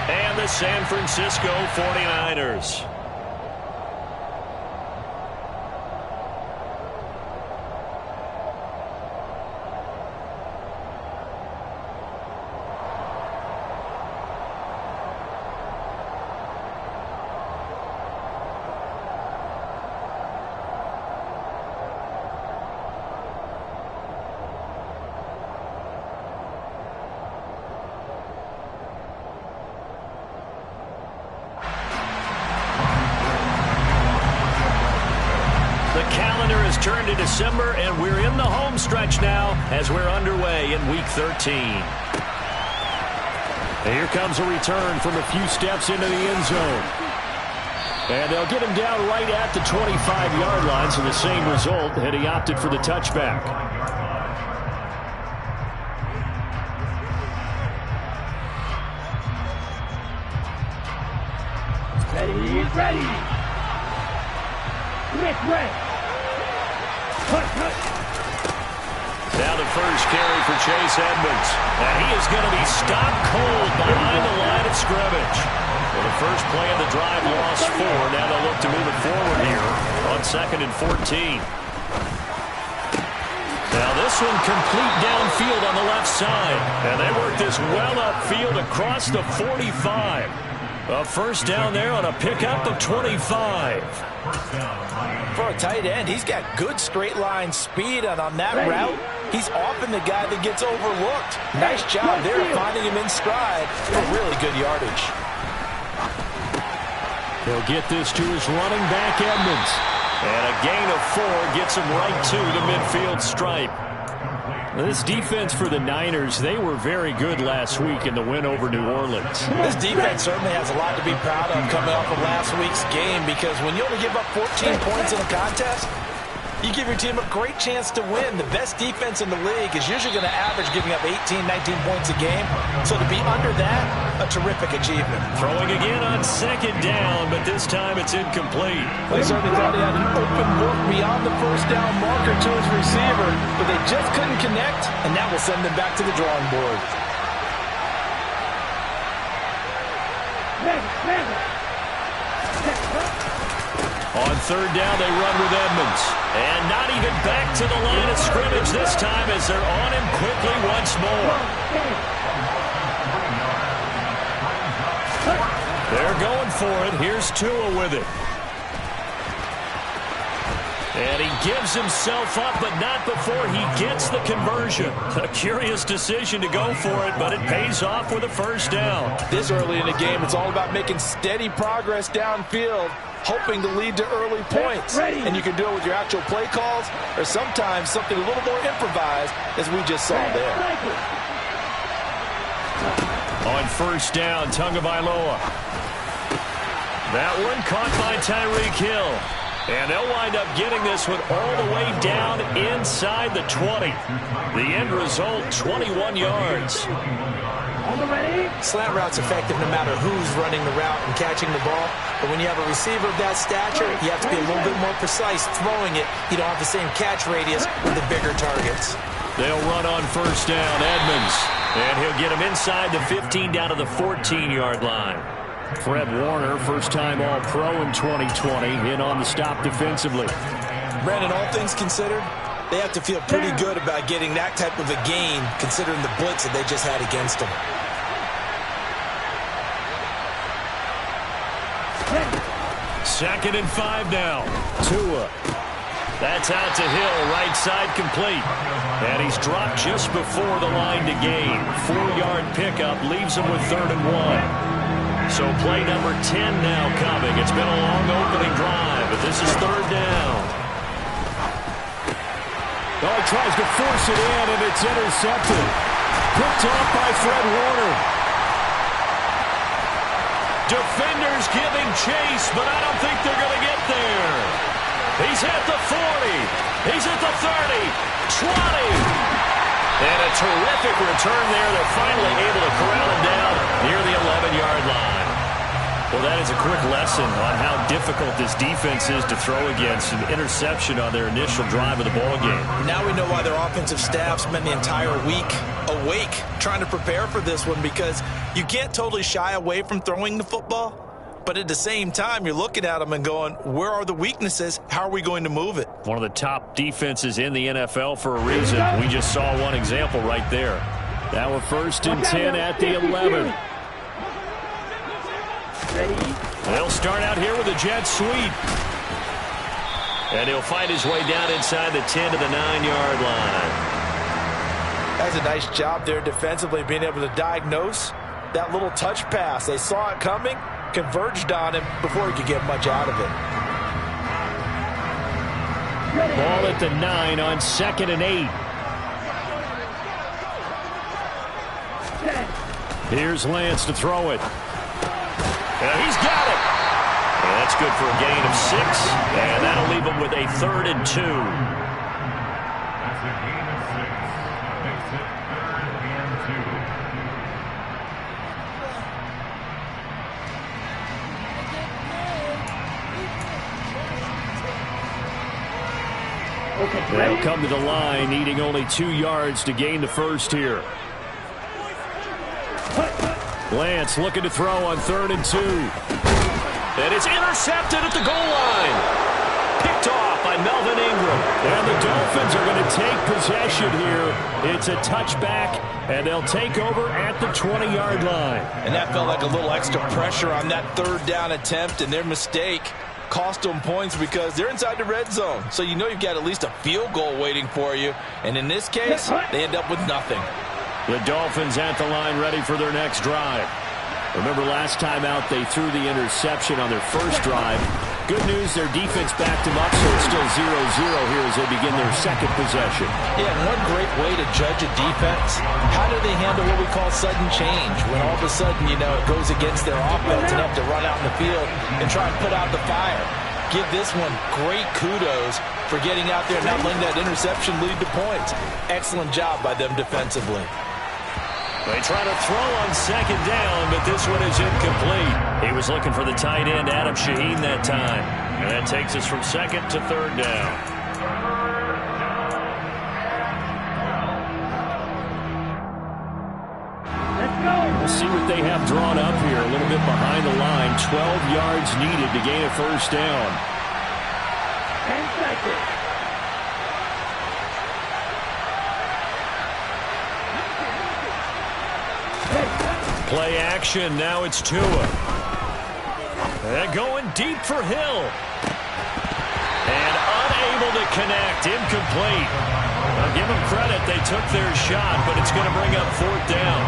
and the San Francisco 49ers. Turned to December, and we're in the home stretch now as we're underway in Week 13. And here comes a return from a few steps into the end zone. And they'll get him down right at the 25-yard line, so the same result, and he opted for the touchback. Ready. Ready. Now the first carry for Chase Edmonds. And he is going to be stopped cold behind the line of scrimmage. Well, the first play of the drive lost 4. Now they'll look to move it forward here on 2nd and 14. Now this one complete downfield on the left side. And they work this well upfield across the 45. A first down there on a pickup of 25. For a tight end, he's got good straight line speed, and on that route, he's often the guy that gets overlooked. Nice job there finding him in stride for really good yardage. He'll get this to his running back, Edmonds. And a gain of 4 gets him right to the midfield stripe. This defense for the Niners, they were very good last week in the win over New Orleans. This defense certainly has a lot to be proud of coming off of last week's game, because when you only give up 14 points in a contest, you give your team a great chance to win. The best defense in the league is usually going to average giving up 18, 19 points a game. So to be under that, a terrific achievement. Throwing again on 2nd down, but this time it's incomplete. They certainly thought he had an open look beyond the first down marker to his receiver, but they just couldn't connect, and that will send them back to the drawing board. On 3rd down, they run with Edmonds. And not even back to the line of scrimmage this time as they're on him quickly once more. They're going for it. Here's Tua with it. And he gives himself up, but not before he gets the conversion. A curious decision to go for it, but it pays off with a first down. This early in the game, it's all about making steady progress downfield, hoping to lead to early points. And you can do it with your actual play calls, or sometimes something a little more improvised, as we just saw there. On 1st down, Tagovailoa. That one caught by Tyreek Hill. And they'll wind up getting this one all the way down inside the 20. The end result, 21 yards. Slant route's effective no matter who's running the route and catching the ball. But when you have a receiver of that stature, you have to be a little bit more precise throwing it. You don't have the same catch radius with the bigger targets. They'll run on 1st down, Edmonds. And he'll get him inside the 15 down to the 14-yard line. Fred Warner, first-time All-Pro in 2020, in on the stop defensively. Brandon, all things considered, they have to feel pretty good about getting that type of a gain, considering the blitz that they just had against them. Second and 5 now. Tua. That's out to Hill, right side complete. And he's dropped just before the line to gain. 4-yard pickup leaves him with 3rd and 1. So play number 10 now coming. It's been a long opening drive, but this is 3rd down. Oh, he tries to force it in, and it's intercepted. Picked off by Fred Warner. Defenders giving chase, but I don't think they're going to get there. He's at the 40. He's at the 30. 20. And a terrific return there. They're finally able to corral him down near the 11-yard line. Well, that is a quick lesson on how difficult this defense is to throw against. An interception on their initial drive of the ballgame. Now we know why their offensive staff spent the entire week awake trying to prepare for this one, because You can't totally shy away from throwing the football, but at the same time, you're looking at them and going, where are the weaknesses? How are we going to move it? One of the top defenses in the NFL for a reason. We just saw one example right there. Now we're 1st and 10 at the 11. They'll start out here with a jet sweep. And he'll find his way down inside the 10 to the 9-yard line. That's a nice job there defensively, being able to diagnose that little touch pass. They saw it coming, converged on him before he could get much out of it. Ball at the 9 on 2nd and 8. Here's Lance to throw it. And he's got it. And that's good for a gain of 6. And that'll leave him with a 3rd and 2. They'll come to the line, needing only 2 yards to gain the first here. Lance looking to throw on 3rd and 2. And it's intercepted at the goal line. Picked off by Melvin Ingram. And the Dolphins are going to take possession here. It's a touchback, and they'll take over at the 20-yard line. And that felt like a little extra pressure on that 3rd down attempt, and their mistake cost them points because they're inside the red zone. So you know you've got at least a field goal waiting for you. And in this case, they end up with nothing. The Dolphins at the line ready for their next drive. Remember last time out they threw the interception on their first drive. Good news, their defense backed them up, so it's still 0-0 here as they begin their second possession. Yeah, and one great way to judge a defense, how do they handle what we call sudden change? When all of a sudden, you know, it goes against their offense and have to run out in the field and try and put out the fire. Give this one great kudos for getting out there and not letting that interception lead to points. Excellent job by them defensively. They try to throw on 2nd down, but this one is incomplete. He was looking for the tight end, Adam Shaheen, that time. And that takes us from 2nd to 3rd down. We'll see what they have drawn up here. A little bit behind the line. 12 yards needed to gain a 1st down. 10 seconds. Play action. Now it's Tua. They're going deep for Hill. And unable to connect. Incomplete. I'll give them credit. They took their shot, but it's going to bring up 4th down.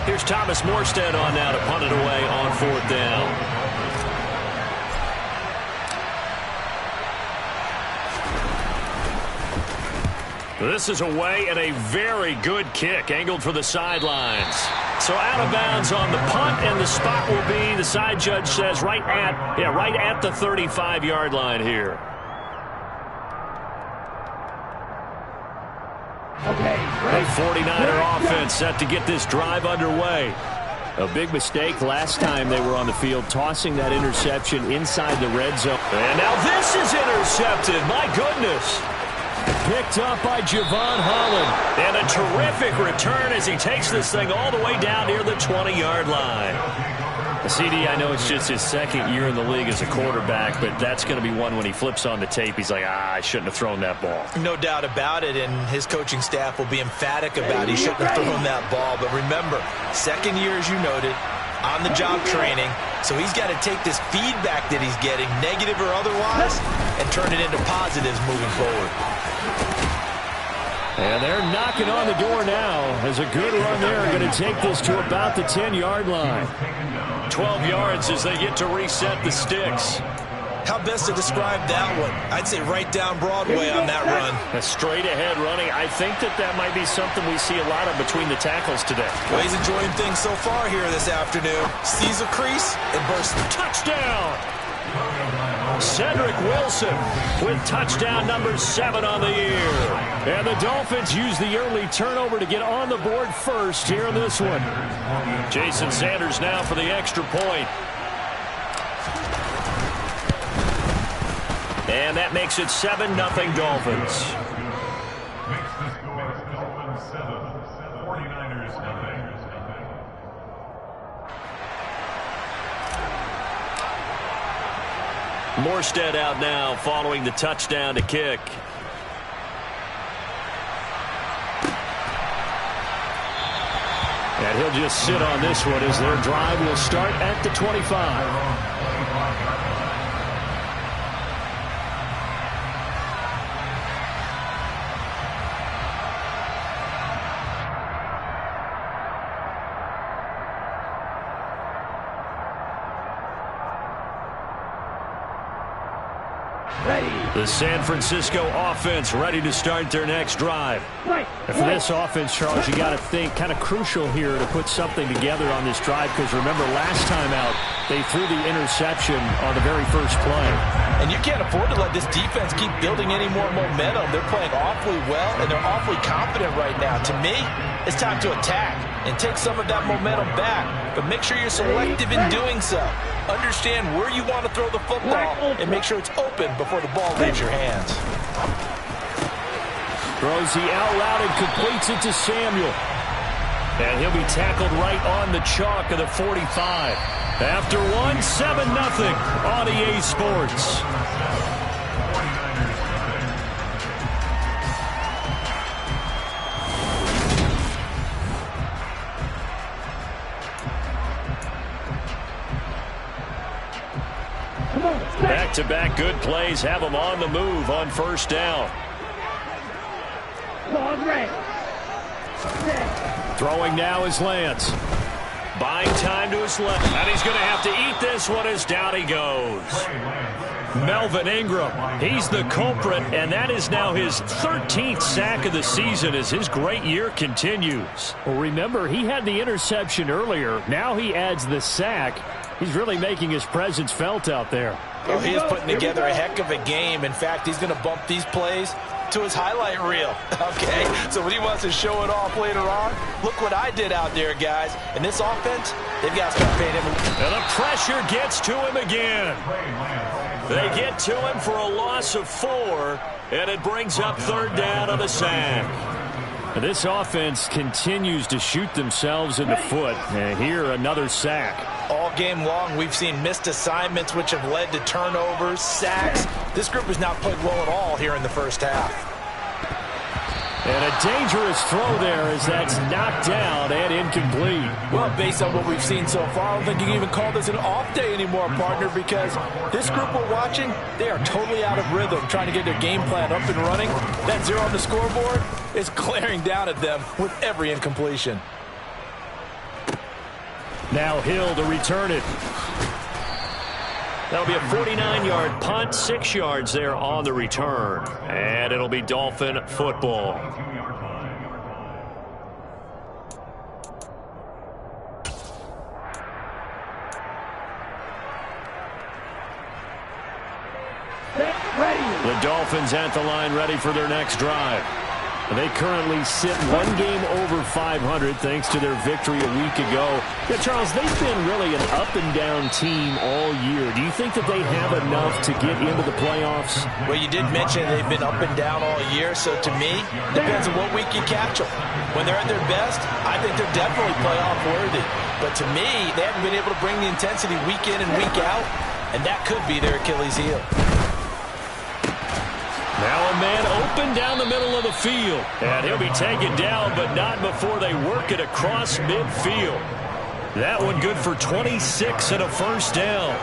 Here's Thomas Morstead on now to punt it away on 4th down. This is away and a very good kick angled for the sidelines. So out of bounds on the punt, and the spot will be, the side judge says, right at the 35-yard line here. The 49er offense set to get this drive underway. A big mistake last time they were on the field, tossing that interception inside the red zone. And now this is intercepted. My goodness. Picked up by Javon Holland. And a terrific return as he takes this thing all the way down near the 20-yard line. CD, I know it's just his 2nd year in the league as a quarterback, but that's going to be one when he flips on the tape. He's like, I shouldn't have thrown that ball. No doubt about it, and his coaching staff will be emphatic about he shouldn't have thrown that ball. But remember, 2nd year, as you noted, on-the-job training. So he's got to take this feedback that he's getting, negative or otherwise, and turn it into positives moving forward. And they're knocking on the door now as a good run there. Going to take this to about the 10-yard line. 12 yards as they get to reset the sticks. How best to describe that one? I'd say right down Broadway on that run. A straight-ahead running. I think that might be something we see a lot of between the tackles today. Well, he's enjoying things so far here this afternoon. Sees a crease and bursts. Touchdown! Cedric Wilson with touchdown number 7 on the year. And the Dolphins use the early turnover to get on the board first here in this one. Jason Sanders now for the extra point. And that makes it 7-0 Dolphins. Morstead out now following the touchdown to kick. And he'll just sit on this one as their drive will start at the 25. The San Francisco offense ready to start their next drive. And for this offense, Charles, you got to think kind of crucial here to put something together on this drive, because remember last time out they threw the interception on the very first play. And you can't afford to let this defense keep building any more momentum. They're playing awfully well, and they're awfully confident right now. To me, it's time to attack and take some of that momentum back, but make sure you're selective in doing so. Understand where you want to throw the football and make sure it's open before the ball leaves your hands. Throws the out route and completes it to Samuel. And he'll be tackled right on the chalk of the 45. After one, 7-0 on EA Sports. Back-to-back good plays have them on the move on first down. Throwing now is Lance. Buying time to his left. And he's going to have to eat this one as down he goes. Melvin Ingram, he's the culprit, and that is now his 13th sack of the season as his great year continues. Well, remember, he had the interception earlier. Now he adds the sack. He's really making his presence felt out there. Well, he is putting together a heck of a game. In fact, he's going to bump these plays to his highlight reel. Okay, so when he wants to show it off later on, look what I did out there, guys. And this offense, they've got to start paying him. And the pressure gets to him again. They get to him for a loss of 4, and it brings up third down on the sack. And this offense continues to shoot themselves in the foot. And here, another sack. All game long, we've seen missed assignments, which have led to turnovers, sacks. This group has not played well at all here in the first half. And a dangerous throw there as that's knocked down and incomplete. Well, based on what we've seen so far, I don't think you can even call this an off day anymore, partner, because this group we're watching, they are totally out of rhythm, trying to get their game plan up and running. That 0 on the scoreboard is glaring down at them with every incompletion. Now Hill to return it. That'll be a 49-yard punt, 6 yards there on the return. And it'll be Dolphin football. The Dolphins at the line ready for their next drive. They currently sit one game over 500 thanks to their victory a week ago. Yeah, Charles, they've been really an up-and-down team all year. Do you think that they have enough to get into the playoffs? Well, you did mention they've been up and down all year, so to me, depends on what week you catch them. When they're at their best, I think they're definitely playoff worthy. But to me, they haven't been able to bring the intensity week in and week out, and that could be their Achilles heel. Now a man open down the middle of the field. And he'll be taken down, but not before they work it across midfield. That one good for 26 and a first down.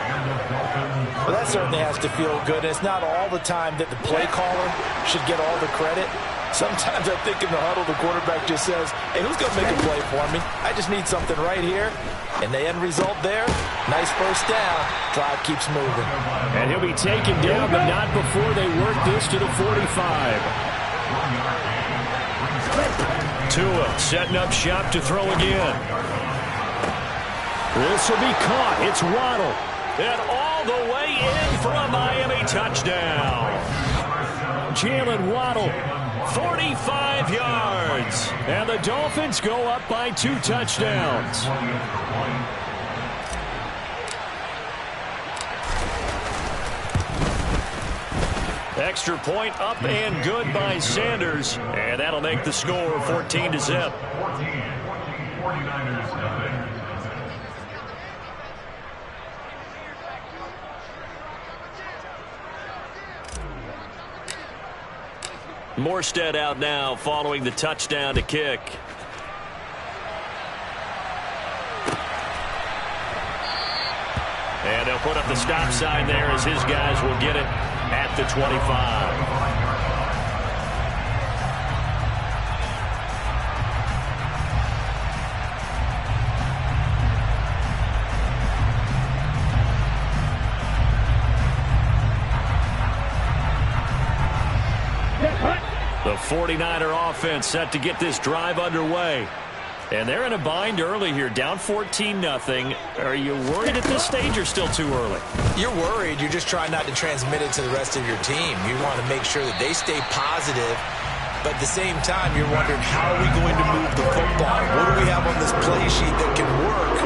Well, that certainly has to feel good. It's not all the time that the play caller should get all the credit. Sometimes I think in the huddle, the quarterback just says, hey, who's going to make a play for me? I just need something right here. And the end result there, nice first down. Drive keeps moving. And he'll be taken down, but not before they work this to the 45. Tua setting up shop to throw again. This will be caught. It's Waddle. And all the way in for a Miami touchdown. Jalen Waddle, 45 yards. And the Dolphins go up by 2 touchdowns. Extra point up and good by Sanders. And that'll make the score 14-0. Morstead out now following the touchdown to kick. And they'll put up the stop sign there as his guys will get it at the 25. The 49er offense set to get this drive underway. And they're in a bind early here, down 14-0. Are you worried at this stage or still too early? You're worried. You're just trying not to transmit it to the rest of your team. You want to make sure that they stay positive. But at the same time, you're wondering, how are we going to move the football? What do we have on this play sheet that can work?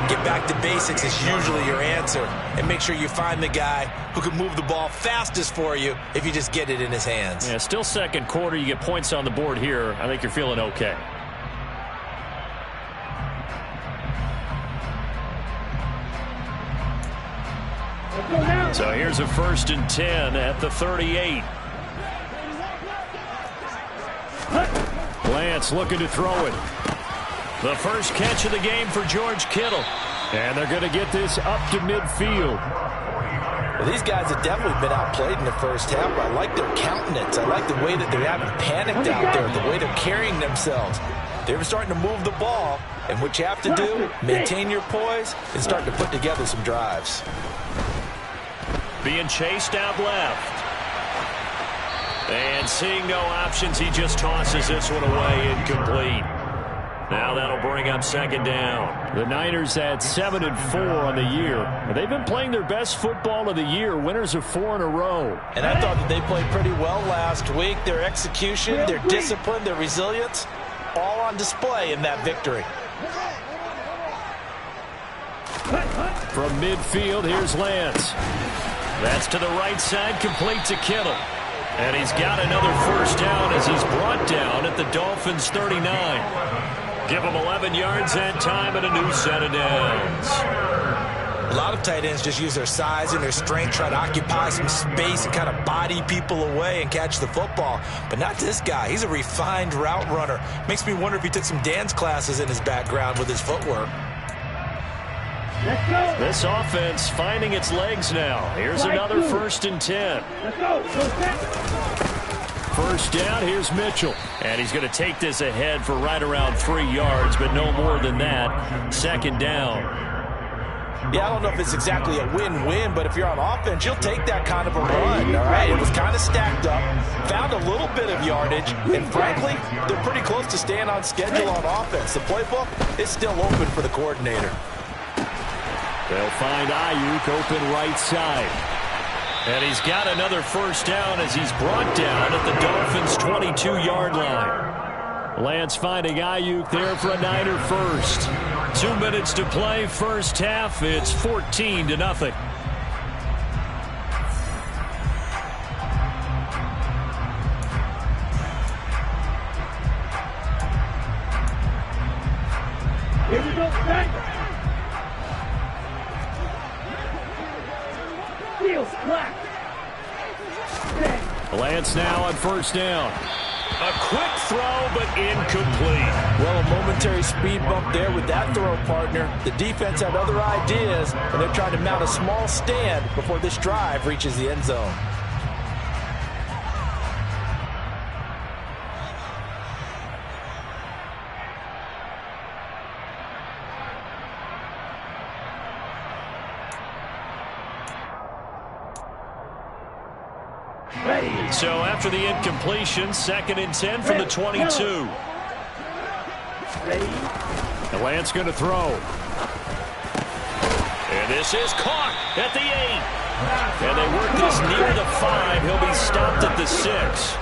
Get back to basics is usually your answer. And make sure you find the guy who can move the ball fastest for you if you just get it in his hands. Yeah, still second quarter. You get points on the board here. I think you're feeling okay. So here's a 1st and 10 at the 38. Lance looking to throw it. The first catch of the game for George Kittle. And they're going to get this up to midfield. Well, these guys have definitely been outplayed in the first half. I like their countenance. I like the way that they haven't panicked out there, the way they're carrying themselves. They're starting to move the ball. And what you have to do, maintain your poise and start to put together some drives. Being chased out left. And seeing no options, he just tosses this one away, incomplete. Now that'll bring up 2nd down. The Niners had 7-4 on the year. They've been playing their best football of the year, winners of 4 in a row. And I thought that they played pretty well last week. Their execution, their discipline, their resilience, all on display in that victory. From midfield, here's Lance. That's to the right side, complete to Kittle. And he's got another 1st down as he's brought down at the Dolphins' 39. Give him 11 yards and time and a new set of downs. A lot of tight ends just use their size and their strength, try to occupy some space and kind of body people away and catch the football. But not this guy. He's a refined route runner. Makes me wonder if he took some dance classes in his background with his footwork. This offense finding its legs now. Here's another 1st and 10. Let's go. 1st down, here's Mitchell. And he's going to take this ahead for right around 3 yards, but no more than that. 2nd down. Yeah, I don't know if it's exactly a win-win, but if you're on offense, you'll take that kind of a run, all right? It was kind of stacked up, found a little bit of yardage, and frankly, they're pretty close to staying on schedule on offense. The playbook is still open for the coordinator. They'll find Ayuk open right side. And he's got another 1st down as he's brought down at the Dolphins' 22-yard line. Lance finding Ayuk there for a Niner 1st. 2 minutes to play, 1st half. It's 14-0. Here we go. Back. Lance now on 1st down. A quick throw, but incomplete. Well, a momentary speed bump there with that throw, partner. The defense had other ideas, and they're trying to mount a small stand before this drive reaches the end zone. So after the incompletion, 2nd and 10 from the 22. And Lance going to throw. And this is caught at the 8. And they work this near the 5. He'll be stopped at the 6.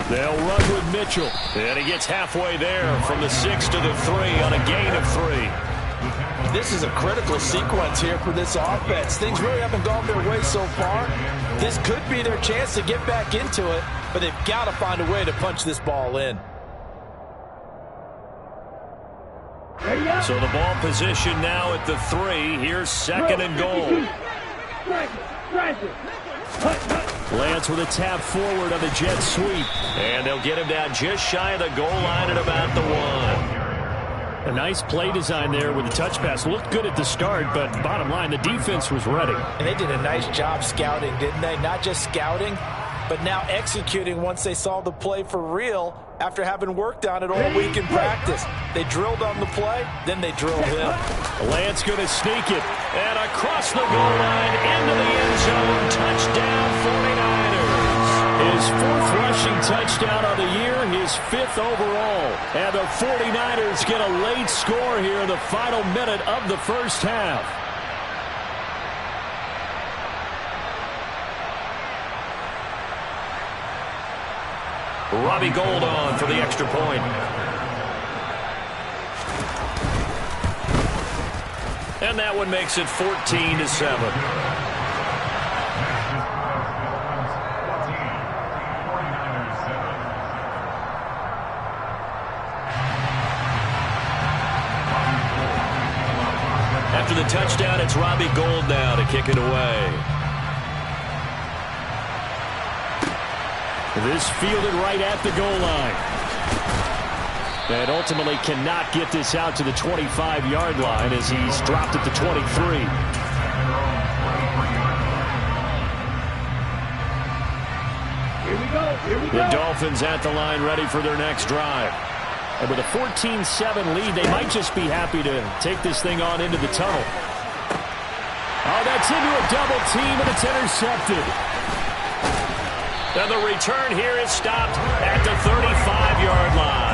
They'll run with Mitchell. And he gets halfway there from the 6 to the 3 on a gain of 3. This is a critical sequence here for this offense. Things really haven't gone their way so far. This could be their chance to get back into it, but they've got to find a way to punch this ball in. So the ball position now at the 3. Here's 2nd and goal. Lance with a tap forward on the jet sweep. And they'll get him down just shy of the goal line at about the 1. A nice play design there with the touch pass. Looked good at the start, but bottom line, the defense was ready. And they did a nice job scouting, didn't they? Not just scouting, but now executing once they saw the play for real after having worked on it all week in practice. They drilled on the play, then they drilled him. Lance going to sneak it. And across the goal line, into the end zone. Touchdown, 49ers. His 4th rushing touchdown of the year, his 5th overall. And the 49ers get a late score here in the final minute of the first half. Robbie Gould on for the extra point. And that one makes it 14-7. After the touchdown, it's Robbie Gould now to kick it away. This fielded right at the goal line. And ultimately cannot get this out to the 25-yard line as he's dropped at the 23. Here we go. Here we go. The Dolphins at the line ready for their next drive. And with a 14-7 lead, they might just be happy to take this thing on into the tunnel. Oh, that's into a double team, and it's intercepted. And the return here is stopped at the 35-yard line.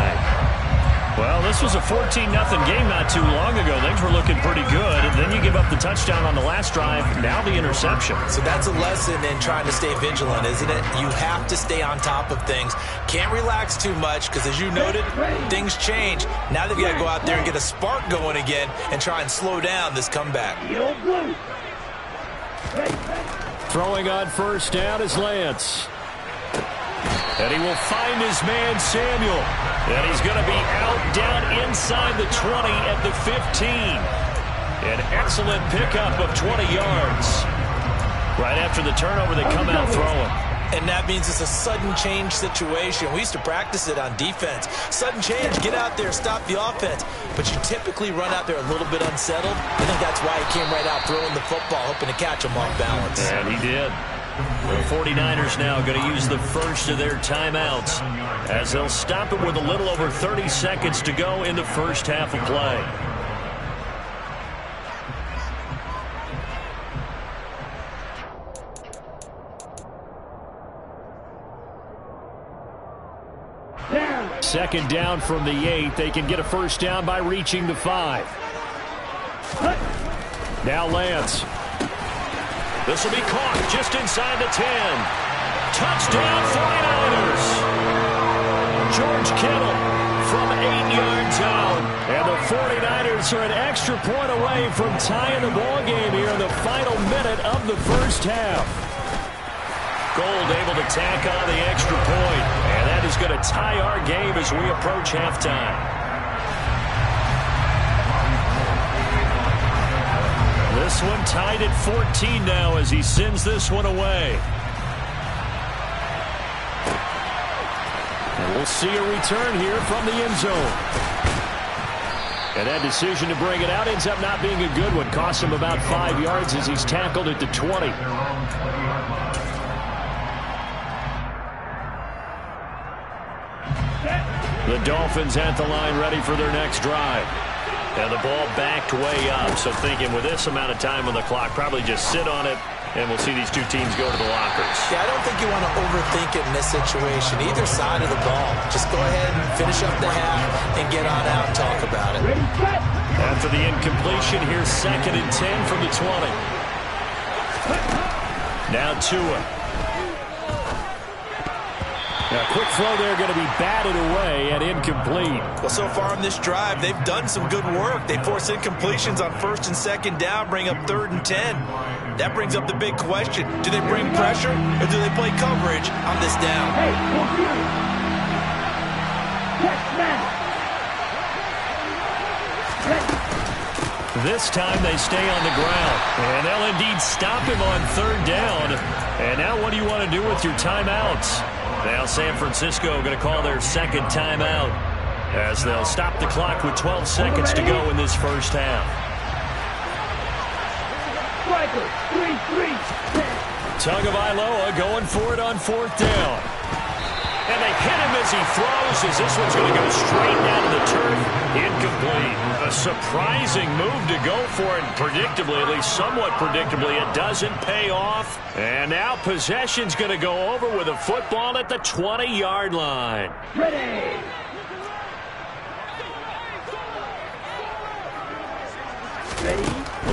Well, this was a 14-0 game not too long ago. Things were looking pretty good. And then you give up the touchdown on the last drive. Now the interception. So that's a lesson in trying to stay vigilant, isn't it? You have to stay on top of things. Can't relax too much because, as you noted, things change. Now they've got to go out there and get a spark going again and try and slow down this comeback. Throwing on first down is Lance. And he will find his man, Samuel. And he's going to be out down inside the 20 at the 15. An excellent pickup of 20 yards. Right after the turnover, they come out throwing. And that means it's a sudden change situation. We used to practice it on defense. Sudden change, get out there, stop the offense. But you typically run out there a little bit unsettled. I think that's why he came right out throwing the football, hoping to catch him off balance. And he did. The 49ers now going to use the first of their timeouts as they'll stop it with a little over 30 seconds to go in the first half of play. Second down from the 8. They can get a first down by reaching the 5. Now Lance. This will be caught just inside the 10. Touchdown 49ers. George Kittle from 8 yards out. And the 49ers are an extra point away from tying the ball game here in the final minute of the first half. Gould able to tack on the extra point. And that is going to tie our game as we approach halftime. This one tied at 14 now as he sends this one away. And we'll see a return here from the end zone. And that decision to bring it out ends up not being a good one. Costs him about 5 yards as he's tackled at the 20. The Dolphins at the line ready for their next drive. And the ball backed way up, so thinking with this amount of time on the clock, probably just sit on it, and we'll see these two teams go to the lockers. Yeah, I don't think you want to overthink it in this situation, either side of the ball. Just go ahead and finish up the half and get on out and talk about it. After the incompletion, here's 2nd and 10 from the 20. Now Tua. A quick throw there going to be batted away and incomplete. Well, so far on this drive, they've done some good work. They force incompletions on 1st and 2nd down, bring up 3rd and 10. That brings up the big question. Do they bring pressure or do they play coverage on this down? Hey, This time they stay on the ground. And they'll indeed stop him on third down. And now what do you want to do with your timeouts? Now San Francisco going to call their second timeout as they'll stop the clock with 12 seconds to go in this first half. Tagovailoa going for it on fourth down. And they hit him as he throws, as this one's going to go straight down to the turf. Incomplete. A surprising move to go for it. Predictably, at least somewhat predictably, it doesn't pay off. And now possession's going to go over with a football at the 20-yard line. Ready.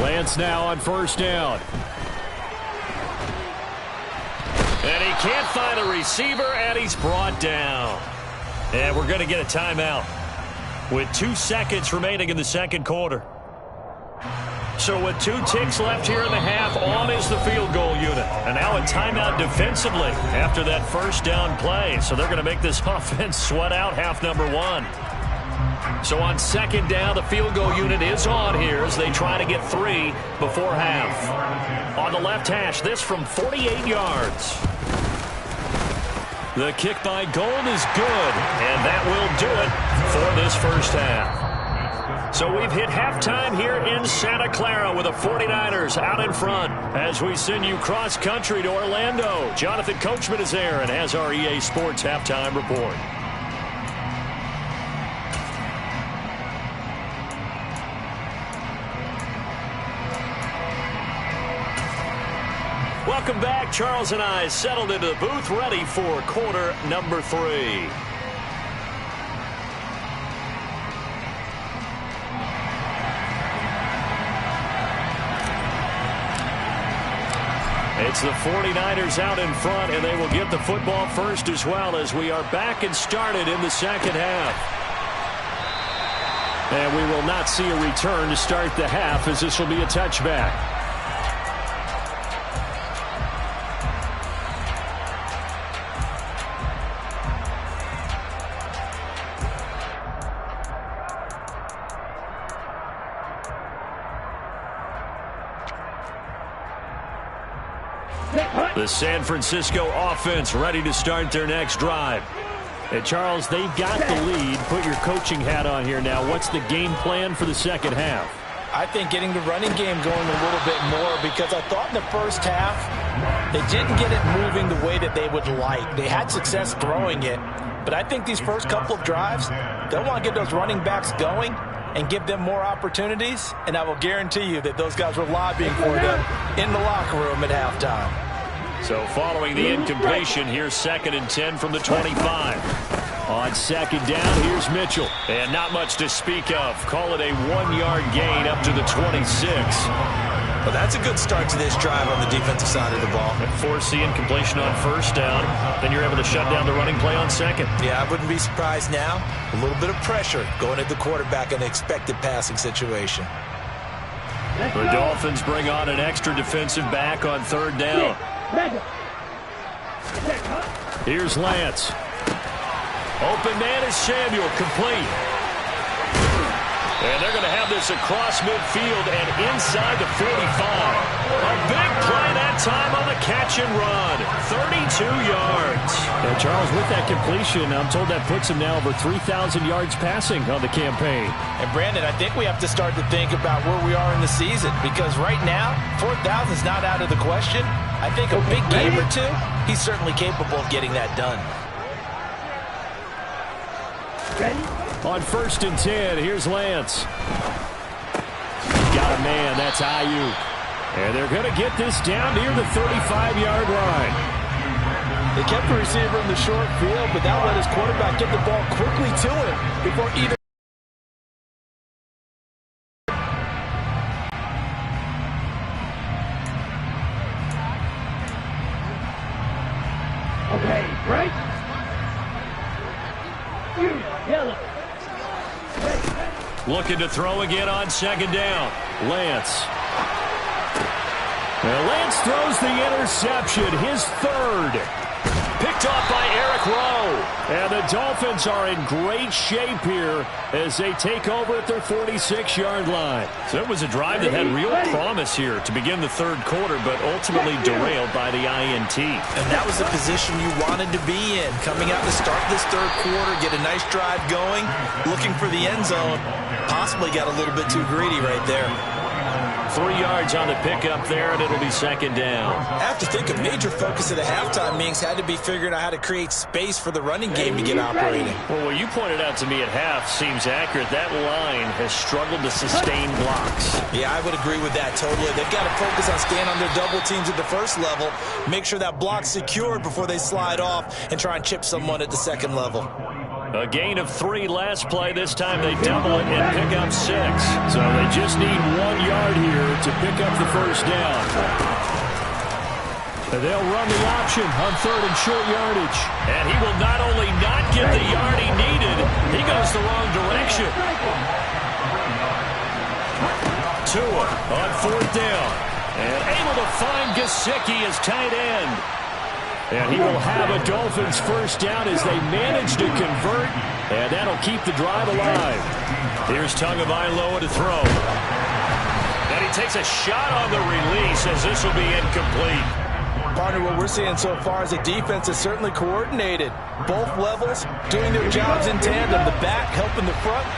Lance now on first down. And he can't find a receiver, and he's brought down. And we're going to get a timeout with 2 seconds remaining in the second quarter. So with 2 ticks left here in the half, on is the field goal unit. And now a timeout defensively after that first down play. So they're going to make this offense sweat out half number 1. So on second down, the field goal unit is on here as they try to get 3 before half. On the left hash, this from 48 yards. The kick by Gold is good, and that will do it for this first half. So we've hit halftime here in Santa Clara with the 49ers out in front as we send you cross-country to Orlando. Jonathan Coachman is there and has our EA Sports halftime report. Welcome back. Charles and I settled into the booth, ready for quarter number 3. It's the 49ers out in front, and they will get the football first as well as we are back and started in the second half. And we will not see a return to start the half as this will be a touchback. The San Francisco offense ready to start their next drive. And Charles, they've got the lead. Put your coaching hat on here now. What's the game plan for the second half? I think getting the running game going a little bit more, because I thought in the first half they didn't get it moving the way that they would like. They had success throwing it, but I think these first couple of drives, they'll want to get those running backs going and give them more opportunities, and I will guarantee you that those guys were lobbying for them in the locker room at halftime. So following the incompletion, here's 2nd and 10 from the 25. On second down, here's Mitchell. And not much to speak of. Call it a 1-yard gain up to the 26. Well, that's a good start to this drive on the defensive side of the ball. Force the incompletion on first down. Then you're able to shut down the running play on second. Yeah, I wouldn't be surprised now. A little bit of pressure going at the quarterback in an expected passing situation. The Dolphins bring on an extra defensive back on third down. Here's Lance. Open man is Samuel, complete. And they're going to have this across midfield and inside the 45. A big play that time on the catch and run. 32 yards. And Charles, with that completion, I'm told that puts him now over 3,000 yards passing on the campaign. And Brandon, I think we have to start to think about where we are in the season, because right now, 4,000 is not out of the question. I think a big game or two, he's certainly capable of getting that done. On 1st and 10, here's Lance. Got a man, that's Ayuk. And they're going to get this down near the 35-yard line. They kept the receiver in the short field, but that let his quarterback get the ball quickly to him before either. Okay, right? Yellow. Looking to throw again on second down. Lance. Now Lance throws the interception, his 3rd. Picked off by Eric Rowe. And the Dolphins are in great shape here as they take over at their 46-yard line. So it was a drive that had real promise here to begin the third quarter, but ultimately derailed by the INT. And that was the position you wanted to be in. Coming out to start this third quarter, get a nice drive going, looking for the end zone. Possibly got a little bit too greedy right there. 3 yards on the pickup there, and it'll be second down. I have to think a major focus of the halftime meetings had to be figuring out how to create space for the running game to get operating. Well, what you pointed out to me at half seems accurate. That line has struggled to sustain blocks. Yeah, I would agree with that totally. They've got to focus on staying on their double teams at the first level, make sure that block's secured before they slide off and try and chip someone at the second level. A gain of 3 last play. This time they double it and pick up 6. So they just need 1 yard here to pick up the first down. And they'll run the option on third and short yardage. And he will not only not get the yard he needed, he goes the wrong direction. Tua on fourth down. And able to find Gesicki as tight end. And he will have a Dolphins first down as they manage to convert. And that'll keep the drive alive. Here's Tagovailoa to throw. And he takes a shot on the release as this will be incomplete. Partner, what we're seeing so far is the defense is certainly coordinated. Both levels doing their jobs in tandem. The back helping the front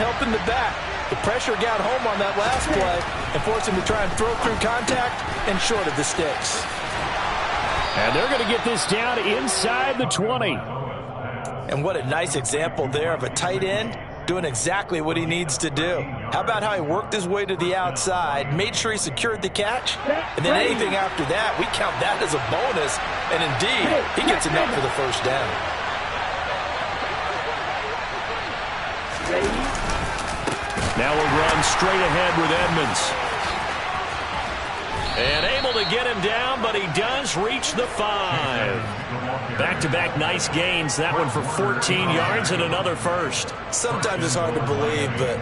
helping the back. The pressure got home on that last play and forced him to try and throw through contact and short of the sticks. And they're going to get this down inside the 20. And what a nice example there of a tight end doing exactly what he needs to do. How about how he worked his way to the outside, made sure he secured the catch, and then anything after that, we count that as a bonus. And indeed, he gets enough for the first down. Now we'll run straight ahead with Edmonds. And able to get him down, but he does reach the 5. Back-to-back nice gains. That one for 14 yards and another first. Sometimes it's hard to believe, but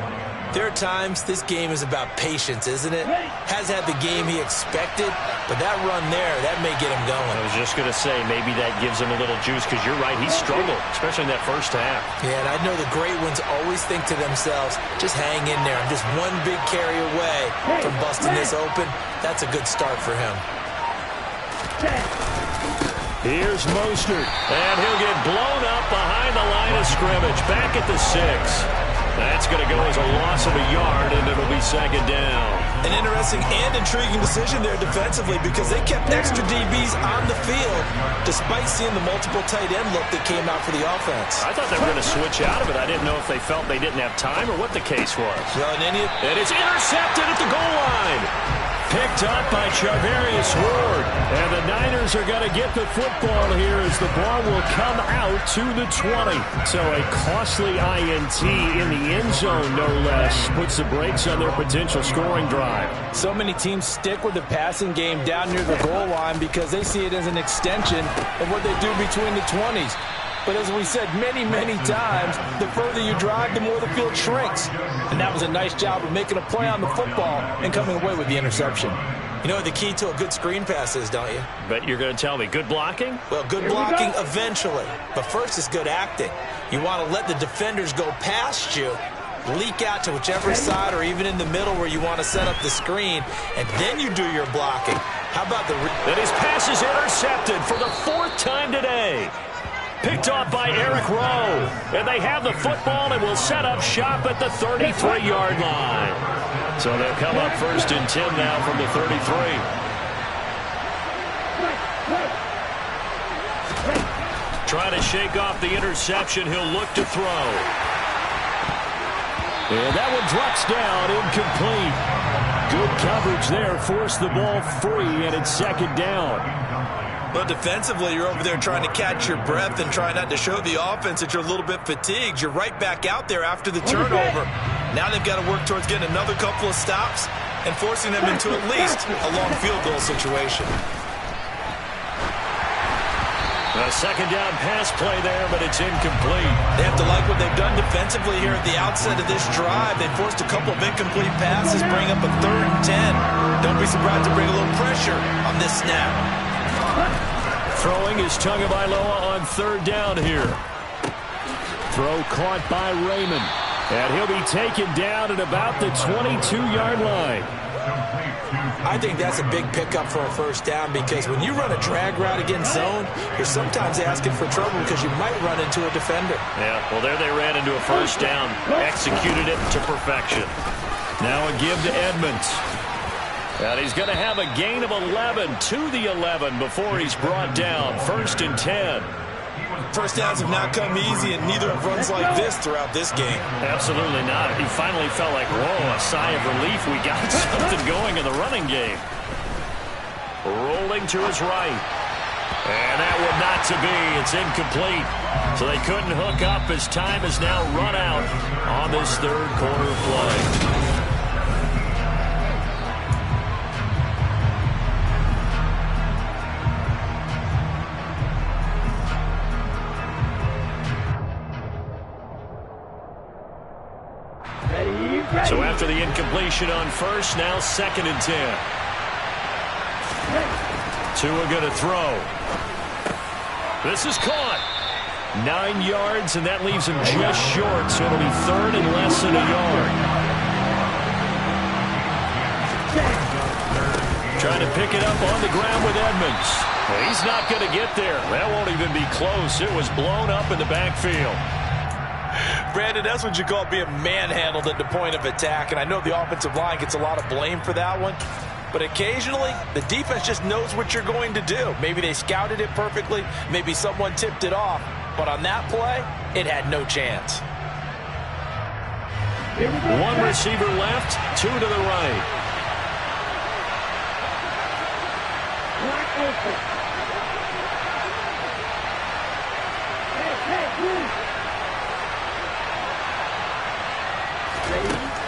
there are times this game is about patience, isn't it? Has had the game he expected, but that run there, that may get him going. I was just going to say, maybe that gives him a little juice, because you're right, he struggled, especially in that first half. Yeah, and I know the great ones always think to themselves, just hang in there. I'm just one big carry away from busting this open. That's a good start for him. Here's Mostert. And he'll get blown up behind the line of scrimmage, back at the 6. That's going to go as a loss of a yard, and it'll be second down. An interesting and intriguing decision there defensively because they kept extra DBs on the field despite seeing the multiple tight end look that came out for the offense. I thought they were going to switch out of it. I didn't know if they felt they didn't have time or what the case was. Well, and it's intercepted at the goal line. Picked up by Charvarius Ward. And the Niners are going to get the football here as the ball will come out to the 20. So a costly INT in the end zone, no less, puts the brakes on their potential scoring drive. So many teams stick with the passing game down near the goal line because they see it as an extension of what they do between the 20s. But as we said many, many times, the further you drive, the more the field shrinks. And that was a nice job of making a play on the football and coming away with the interception. You know what the key to a good screen pass is, don't you? Bet you're going to tell me. Good blocking? Well, good blocking eventually. But first is good acting. You want to let the defenders go past you, leak out to whichever side or even in the middle where you want to set up the screen, and then you do your blocking. How about the... And his pass is intercepted for the 4th time today. Picked off by Eric Rowe. And they have the football and will set up shop at the 33-yard line. So they'll come up 1st and 10 now from the 33. Trying to shake off the interception. He'll look to throw. And that one drops down, incomplete. Good coverage there. Forced the ball free, and it's second down. But defensively, you're over there trying to catch your breath and try not to show the offense that you're a little bit fatigued. You're right back out there after the turnover. Now they've got to work towards getting another couple of stops and forcing them into at least a long field goal situation. A second down pass play there, but it's incomplete. They have to like what they've done defensively here at the outset of this drive. They forced a couple of incomplete passes, bring up a 3rd and 10. Don't be surprised to bring a little pressure on this snap. throwing is Tagovailoa on third down here. Throw caught by Raymond. And he'll be taken down at about the 22-yard line. I think that's a big pickup for a first down because when you run a drag route against zone, you're sometimes asking for trouble because you might run into a defender. Yeah, well, there they ran into a first down. Executed it to perfection. Now a give to Edmonds. And he's going to have a gain of 11 to the 11 before he's brought down. 1st and 10. First downs have not come easy, and neither have runs like this throughout this game. Absolutely not. He finally felt like, whoa, a sigh of relief. We got something going in the running game. Rolling to his right. And that would not to be. It's incomplete. So they couldn't hook up as time has now run out on this third quarter play. So after the incompletion on first, now 2nd and 10. Tua going to throw. This is caught. 9 yards, and that leaves him just short, so it'll be 3rd and less than a yard. Trying to pick it up on the ground with Edmonds. Well, he's not going to get there. That won't even be close. It was blown up in the backfield. Brandon, that's what you call being manhandled at the point of attack, and I know the offensive line gets a lot of blame for that one, but occasionally the defense just knows what you're going to do. Maybe they scouted it perfectly, maybe someone tipped it off, but on that play, it had no chance. 1 receiver left, 2 to the right.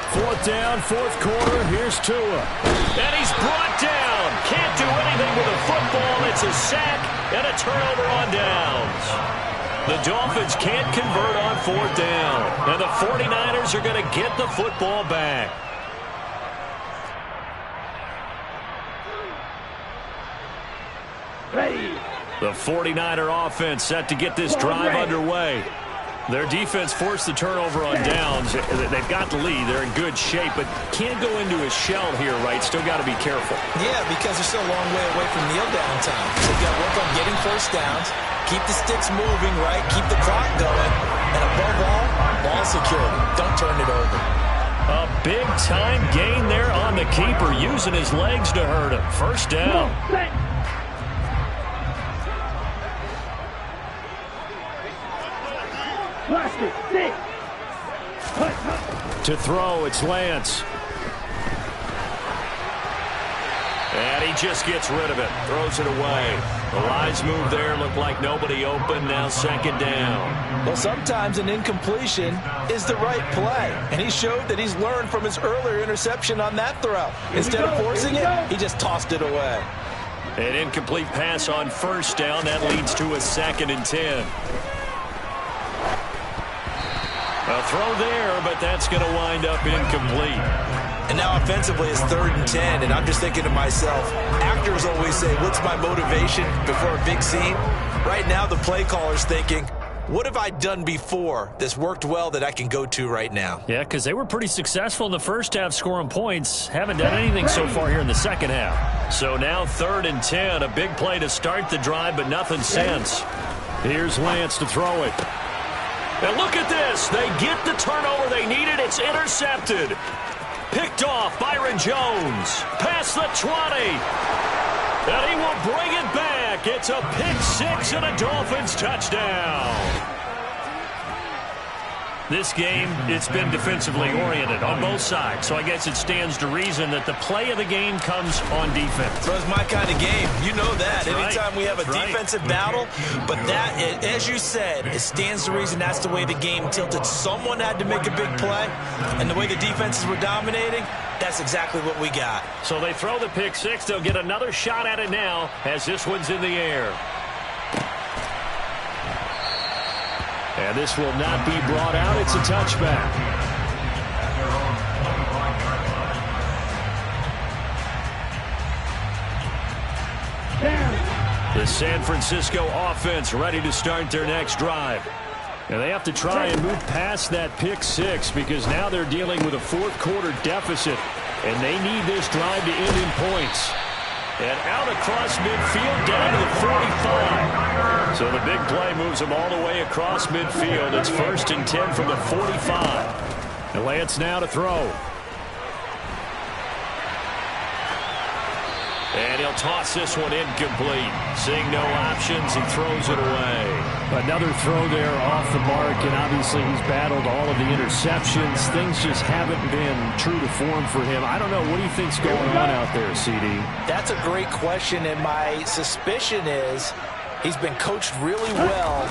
Fourth down, 4th quarter. Here's Tua. And he's brought down. Can't do anything with a football. It's a sack and a turnover on downs. The Dolphins can't convert on 4th down. And the 49ers are going to get the football back. Ready. The 49er offense set to get this drive underway. Their defense forced the turnover on downs. They've got the lead. They're in good shape, but can't go into a shell here, right? Still got to be careful. Yeah, because they're still a long way away from kneel down time. So you've got to work on getting first downs, keep the sticks moving, right? Keep the clock going, and above all, ball security. Don't turn it over. A big-time gain there on the keeper, using his legs to hurt him. First down. To throw, it's Lance. And he just gets rid of it. Throws it away. The lines move there. Look like nobody open. Now 2nd down. Well, sometimes an incompletion is the right play. And he showed that he's learned from his earlier interception on that throw. Instead of forcing it, he just tossed it away. An incomplete pass on 1st down. That leads to a 2nd and 10. A throw there, but that's going to wind up incomplete. And now offensively it's 3rd and 10, and I'm just thinking to myself, actors always say, what's my motivation before a big scene? Right now the play caller's thinking, what have I done before that's worked well that I can go to right now? Yeah, because they were pretty successful in the first half scoring points. Haven't done anything so far here in the second half. So now 3rd and 10, a big play to start the drive, but nothing since. Here's Lance to throw it. And look at this. They get the turnover they needed. It's intercepted. Picked off Byron Jones. Past the 20. And he will bring it back. It's a pick-6 and a Dolphins touchdown. This game, it's been defensively oriented on both sides. So I guess it stands to reason that the play of the game comes on defense. So it's my kind of game. You know that. That's Anytime right. we have a That's defensive battle, but that, as you said, it stands to reason that's the way the game tilted. Someone had to make a big play, and the way the defenses were dominating, that's exactly what we got. So they throw the pick-6. They'll get another shot at it now as this one's in the air. And this will not be brought out. It's a touchback. The San Francisco offense ready to start their next drive. And they have to try and move past that pick six because now they're dealing with a fourth-quarter deficit, and they need this drive to end in points. And out across midfield down to the 45. So the big play moves them all the way across midfield. It's 1st and 10 from the 45. And Lance now to throw. And he'll toss this one incomplete. Seeing no options, he throws it away. Another throw there off the mark, and obviously he's battled all of the interceptions. Things just haven't been true to form for him. I don't know. What do you think's going on out there, CD? That's a great question, and my suspicion is he's been coached really well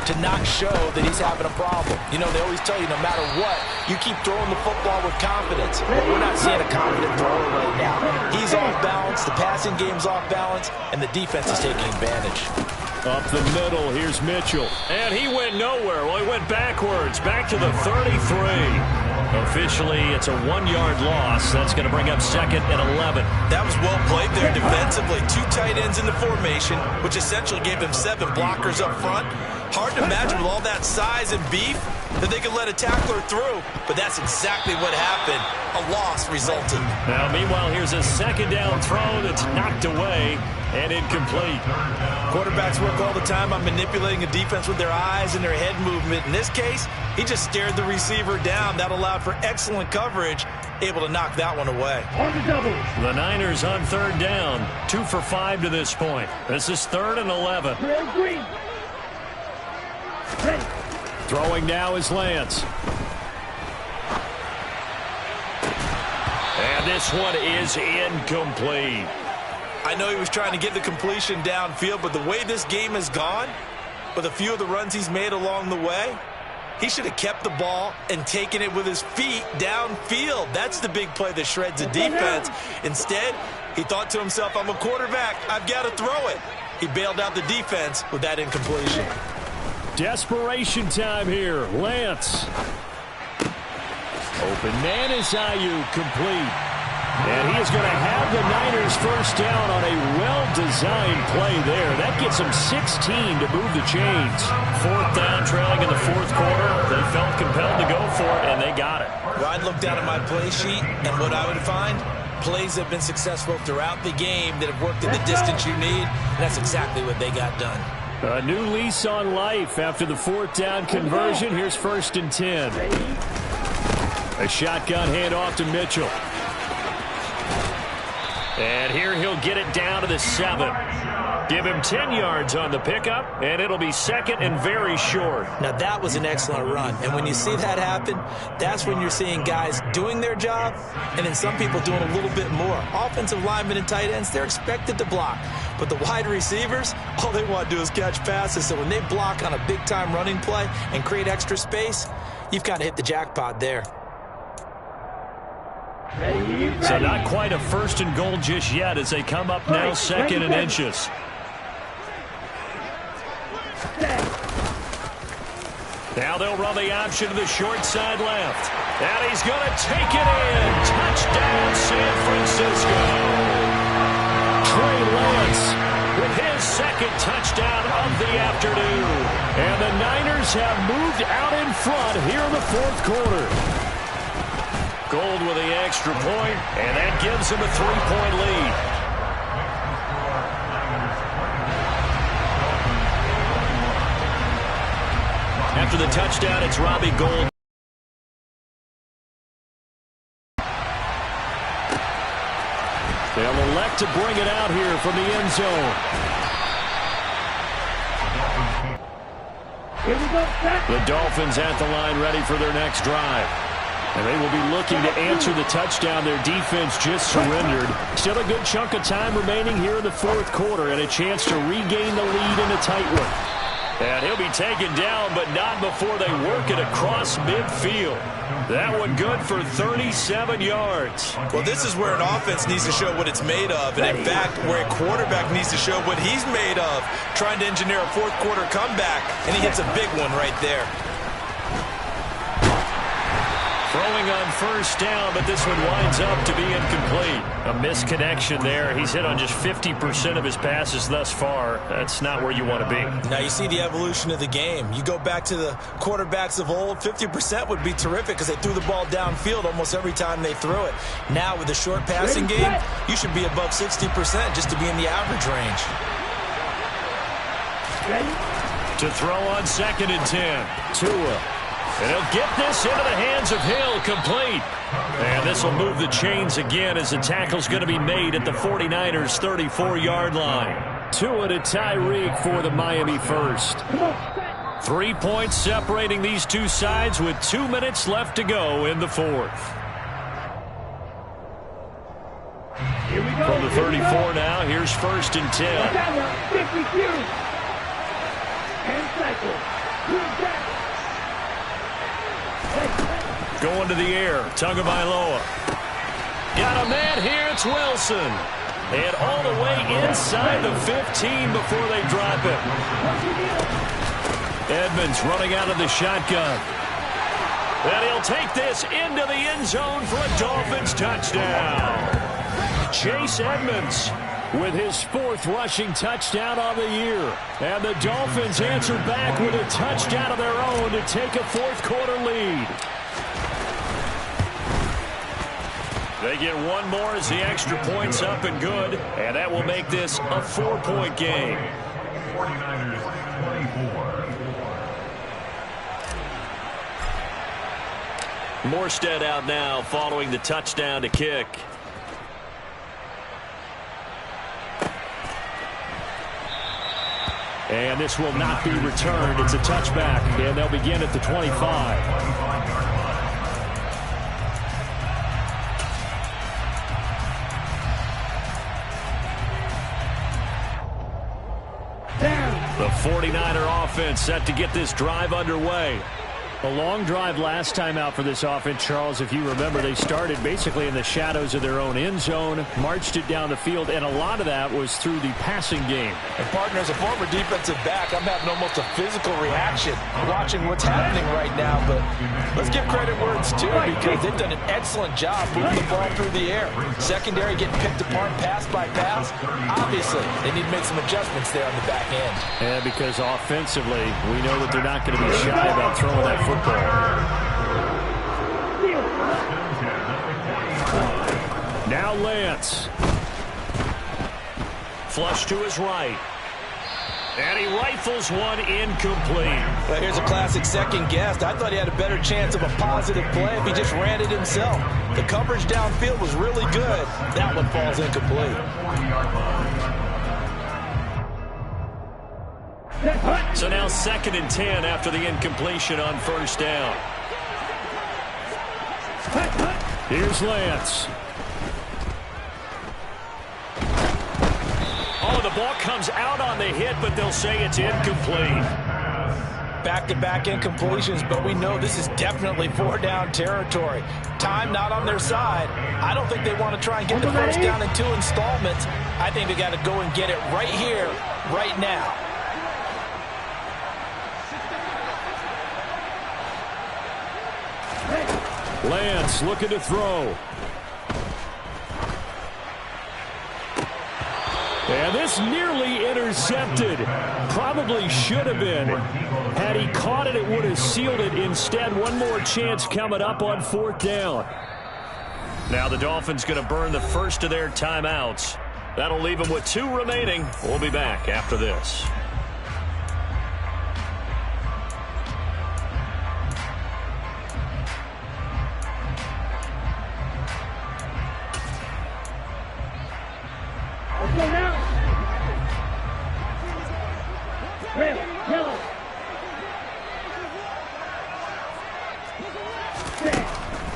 to not show that he's having a problem. You know, they always tell you no matter what, you keep throwing the football with confidence. But we're not seeing a confident thrower right now. He's off balance, the passing game's off balance, and the defense is taking advantage. Up the middle, here's Mitchell. And he went nowhere. Well, he went backwards, back to the 33. Officially, it's a 1-yard loss. That's going to bring up 2nd and 11. That was well played there defensively. 2 tight ends in the formation, which essentially gave them 7 blockers up front. Hard to imagine with all that size and beef that they could let a tackler through, but that's exactly what happened. A loss resulted. Now, meanwhile, here's a 2nd down throw that's knocked away and incomplete. Quarterbacks work all the time on manipulating a defense with their eyes and their head movement. In this case, he just stared the receiver down. That allowed for excellent coverage, able to knock that one away. On the double. The Niners on 3rd down, 2 for 5 to this point. This is 3rd and 11. Green. Ready. Throwing now is Lance. And this one is incomplete. I know he was trying to get the completion downfield, but the way this game has gone, with a few of the runs he's made along the way, he should have kept the ball and taken it with his feet downfield. That's the big play that shreds the defense. Instead, he thought to himself, I'm a quarterback, I've got to throw it. He bailed out the defense with that incompletion. Desperation time here. Lance. Open man is Ayuk, complete. And he is going to have the Niners first down on a well-designed play there. That gets them 16 to move the chains. 4th down, trailing in the 4th quarter. They felt compelled to go for it, and they got it. Well, I'd look down at my play sheet, and what I would find, plays have been successful throughout the game that have worked at the distance you need, and that's exactly what they got done. A new lease on life after the 4th down conversion. Here's 1st and 10. A shotgun handoff to Mitchell. And here he'll get it down to the 7. Give him 10 yards on the pickup, and it'll be 2nd and very short. Now, that was an excellent run. And when you see that happen, that's when you're seeing guys doing their job and then some people doing a little bit more. Offensive linemen and tight ends, they're expected to block. But the wide receivers, all they want to do is catch passes. So when they block on a big-time running play and create extra space, you've got to hit the jackpot there. So not quite a 1st and goal just yet as they come up now 2nd and inches. Now they'll run the option to the short side left. And he's going to take it in. Touchdown, San Francisco. Trey Lance with his 2nd touchdown of the afternoon. And the Niners have moved out in front here in the 4th quarter. Gold with the extra point, and that gives him a 3-point lead. After the touchdown, it's Robbie Gould. They'll elect to bring it out here from the end zone. Here we go. The Dolphins at the line ready for their next drive. And they will be looking to answer the touchdown their defense just surrendered. Still a good chunk of time remaining here in the 4th quarter and a chance to regain the lead in a tight one. And he'll be taken down, but not before they work it across midfield. That one good for 37 yards. Well, this is where an offense needs to show what it's made of. And in fact, where a quarterback needs to show what he's made of. Trying to engineer a 4th quarter comeback, and he hits a big one right there. Throwing on first down, but this one winds up to be incomplete. A misconnection there. He's hit on just 50% of his passes thus far. That's not where you want to be. Now you see the evolution of the game. You go back to the quarterbacks of old, 50% would be terrific because they threw the ball downfield almost every time they threw it. Now with the short passing game, you should be above 60% just to be in the average range. To throw on 2nd and 10. Tua. And he'll get this into the hands of Hill, complete. And this will move the chains again as the tackle's going to be made at the 49ers' 34-yard line. Tua to Tyreek for the Miami first. 3 points separating these two sides with 2 minutes left to go in the fourth. From the 34 now, here's 1st and 10. Going to the air, Tagovailoa. Got a man here, it's Wilson. And all the way inside the 15 before they drop it. Edmonds running out of the shotgun. And he'll take this into the end zone for a Dolphins touchdown. Chase Edmonds with his 4th rushing touchdown on the year. And the Dolphins answer back with a touchdown of their own to take a 4th quarter lead. They get one more as the extra point's up and good, and that will make this a 4-point game. 49ers 24. Morstead out now following the touchdown to kick. And this will not be returned. It's a touchback, and they'll begin at the 25. The 49er offense set to get this drive underway. A long drive last time out for this offense, Charles. If you remember, they started basically in the shadows of their own end zone, marched it down the field, and a lot of that was through the passing game. And partner, as a former defensive back, I'm having almost a physical reaction watching what's happening right now. But let's give credit where it's due because they've done an excellent job moving the ball through the air. Secondary getting picked apart pass by pass. Obviously, they need to make some adjustments there on the back end. And because offensively, we know that they're not going to be shy about throwing that football. Now Lance. Flush to his right. And he rifles one incomplete. Well, here's a classic second guess. I thought he had a better chance of a positive play if he just ran it himself. The coverage downfield was really good. That one falls incomplete. So now 2nd and 10 after the incompletion on first down. Here's Lance. Oh, the ball comes out on the hit, but they'll say it's incomplete. Back-to-back incompletions, but we know this is definitely 4-down territory. Time not on their side. I don't think they want to try and get the first down in 2 installments. I think they got to go and get it right here, right now. Lance looking to throw. And this nearly intercepted. Probably should have been. Had he caught it, it would have sealed it. Instead, one more chance coming up on 4th down. Now the Dolphins going to burn the first of their timeouts. That'll leave them with 2 remaining. We'll be back after this.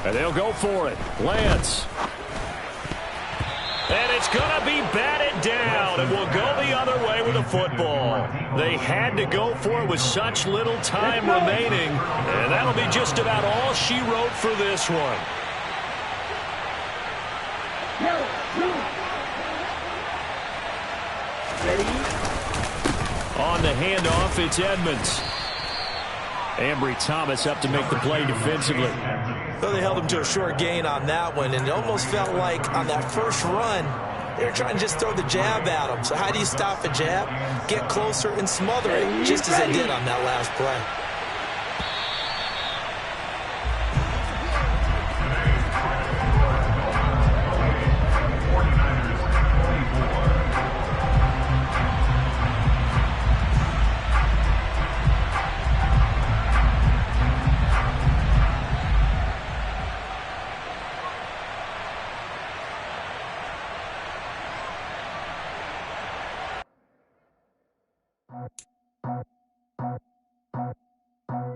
And they'll go for it. Lance. And it's going to be batted down, and we'll go the other way with the football. They had to go for it with such little time remaining, and that'll be just about all she wrote for this one. On the handoff, it's Edmonds. Ambry Thomas up to make the play defensively. Well, they held him to a short gain on that one, and it almost felt like on that first run, they were trying to just throw the jab at him. So how do you stop a jab? Get closer and smother it, just as they did on that last play.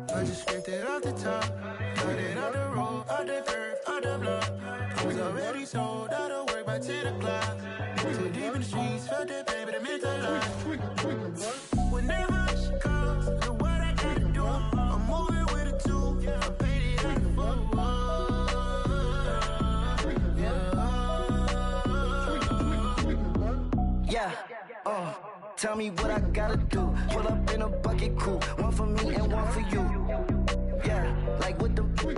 I just scraped it off the top, cut it out the road, out the curve, out the block. I was already sold out of work by 10 o'clock. Too deep in the streets, felt that pain, but it meant a lot. Whenever she calls, do what I gotta do. I'm moving with a two, I paid it out the full. Yeah, tell me what I gotta do. Pull up in a bucket crew, one for me and one for you. Yeah, like with the roof.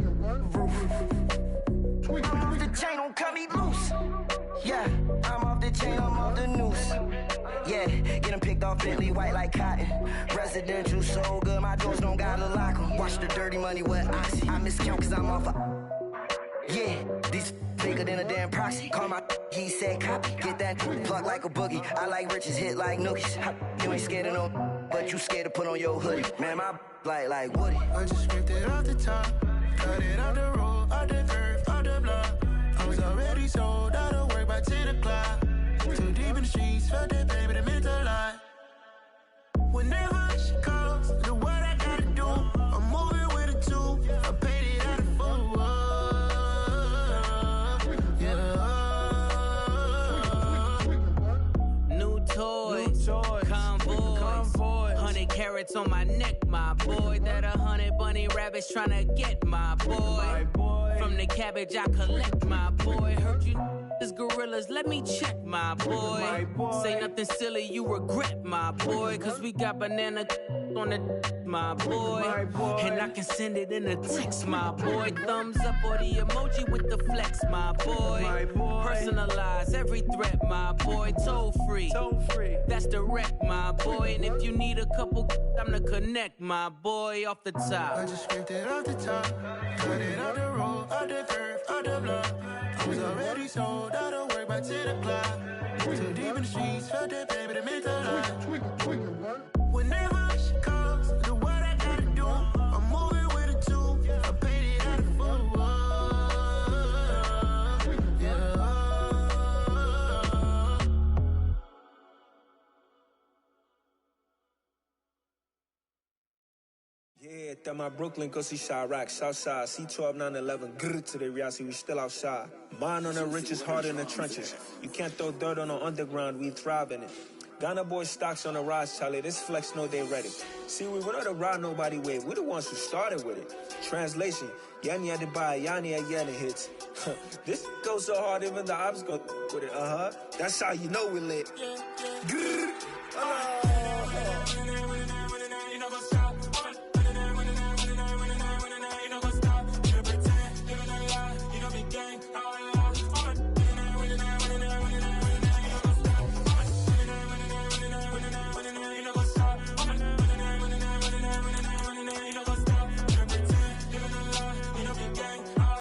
I'm off the chain, don't cut me loose. Yeah, I'm off the chain, I'm off the noose. Yeah, get them picked off Bentley, white like cotton. Residential so good, my doors don't gotta lock them. Watch the dirty money with oxy. I miscount cause I'm off a... Yeah, these bigger than a damn proxy. Call my he said copy. Get that plug like a boogie. I like riches, hit like nookies. You ain't scared of no, but you scared to put on your hoodie. Man, my like Woody. I just scraped it off the top, cut it out the road, out the curve, out the block. I was already sold out of work by 10 o'clock. Too deep in the streets, felt that pain, but it meant a lot. Whenever she calls, do what I gotta do. I'm moving with a two, I paid it out of full. Convoy, 100 carats on my neck, my boy. That 100 bunny rabbits tryna get my boy. From the cabbage I collect, my boy. Heard you is gorillas, let me check, my boy. Say nothing silly, you regret, my boy. Cause we got banana on the my boy. And I can send it in a text, my boy. Thumbs up or the emoji with the flex, my boy. Personalize every threat, my boy. Toll free, that's direct, my boy. And if you need a couple, I'm to connect, my boy, off the top. I just scraped it off the top, cut it out the road, out the curve, out the block. I was already sold out of work by 10 o'clock. Too deep in the streets, felt that pain, but it meant a lot. Whenever she calls, do what I gotta do. I'm moving with a two, I paid it out of full. Yeah, that my Brooklyn, go see Chirac, Southside, C12, 911, grrr to the reality, we still outside. Mine on the riches, hard in the trenches. You can't throw dirt on the underground, we thrive in it. Ghana boys stocks on the rise, Charlie, this flex know they ready. See, we not a ride nobody wave, we the ones who started with it. Translation, Yanni had to buy, Yanni had Yanni hits. This goes so hard, even the ops go with it, That's how you know we lit. Grrr.